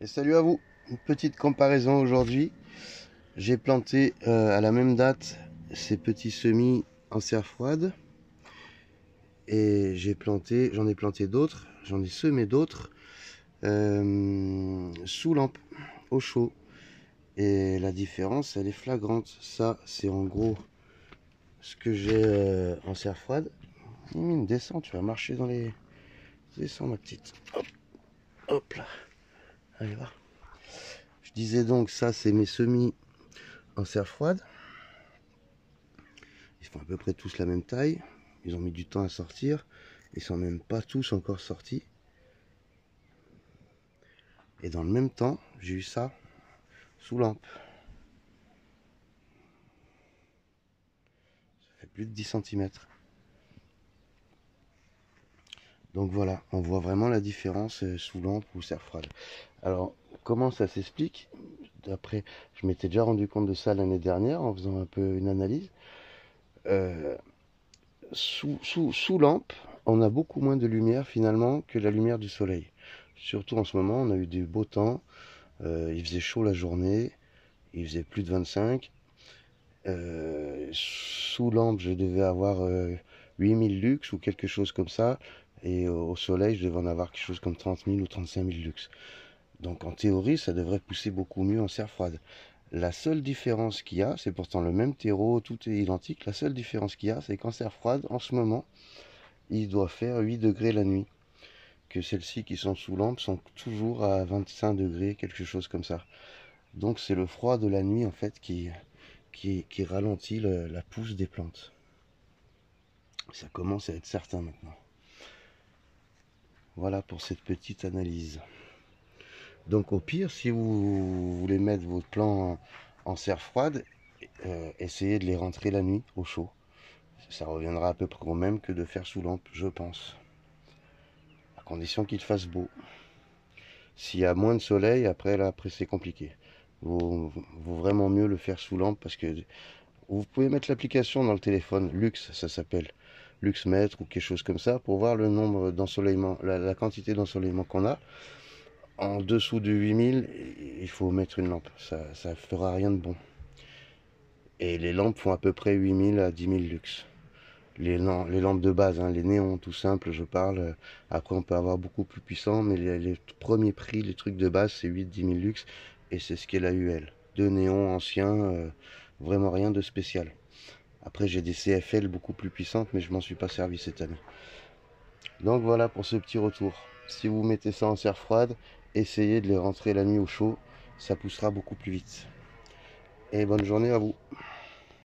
Et salut à vous, une petite comparaison aujourd'hui. J'ai planté à la même date ces petits semis en serre froide et j'en ai planté d'autres, j'en ai semé d'autres sous lampe, au chaud. Et la différence, elle est flagrante. Ça, c'est en gros ce que j'ai en serre froide. Mine, descends, tu vas marcher dans les... Descends ma petite. Hop, hop là. Allez, va. Je disais donc, ça, c'est mes semis en serre froide. Ils font à peu près tous la même taille. Ils ont mis du temps à sortir. Ils sont même pas tous encore sortis. Et dans le même temps, j'ai eu ça sous lampe. Ça fait plus de 10 centimètres. Donc voilà, on voit vraiment la différence sous lampe ou serre froide. Alors, comment ça s'explique? D'après, je m'étais déjà rendu compte de ça l'année dernière en faisant un peu une analyse. Euh, sous lampe, on a beaucoup moins de lumière finalement que la lumière du soleil. Surtout en ce moment, on a eu du beau temps. Il faisait chaud la journée, il faisait plus de 25. Sous lampe, je devais avoir 8000 lux ou quelque chose comme ça. Et au soleil, je devais en avoir quelque chose comme 30 000 ou 35 000 lux. Donc en théorie, ça devrait pousser beaucoup mieux en serre froide. La seule différence qu'il y a, c'est pourtant le même terreau, tout est identique. La seule différence qu'il y a, c'est qu'en serre froide, en ce moment, il doit faire 8 degrés la nuit. Que celles-ci qui sont sous lampe sont toujours à 25 degrés, quelque chose comme ça. Donc c'est le froid de la nuit en fait qui ralentit la pousse des plantes. Ça commence à être certain maintenant. Voilà pour cette petite analyse. Donc au pire, si vous voulez mettre vos plants en serre froide, essayez de les rentrer la nuit au chaud. Ça reviendra à peu près au même que de faire sous lampe, je pense. À condition qu'il fasse beau. S'il y a moins de soleil, après c'est compliqué. Vaut vraiment mieux le faire sous lampe parce que vous pouvez mettre l'application dans le téléphone, Lux, ça s'appelle. Luxmètre ou quelque chose comme ça pour voir le nombre d'ensoleillement, la quantité d'ensoleillement qu'on a. En dessous de 8000, il faut mettre une lampe. Ça fera rien de bon. Et les lampes font à peu près 8000 à 10 000 lux. Les lampes de base, hein, les néons tout simples, je parle. Après, on peut avoir beaucoup plus puissant, mais les premiers prix, les trucs de base, c'est 8-10 000 lux. Et c'est ce qu'elle a eu, elle. Deux néons anciens, vraiment rien de spécial. Après, j'ai des CFL beaucoup plus puissantes, mais je m'en suis pas servi cette année. Donc voilà pour ce petit retour. Si vous mettez ça en serre froide, essayez de les rentrer la nuit au chaud. Ça poussera beaucoup plus vite. Et bonne journée à vous.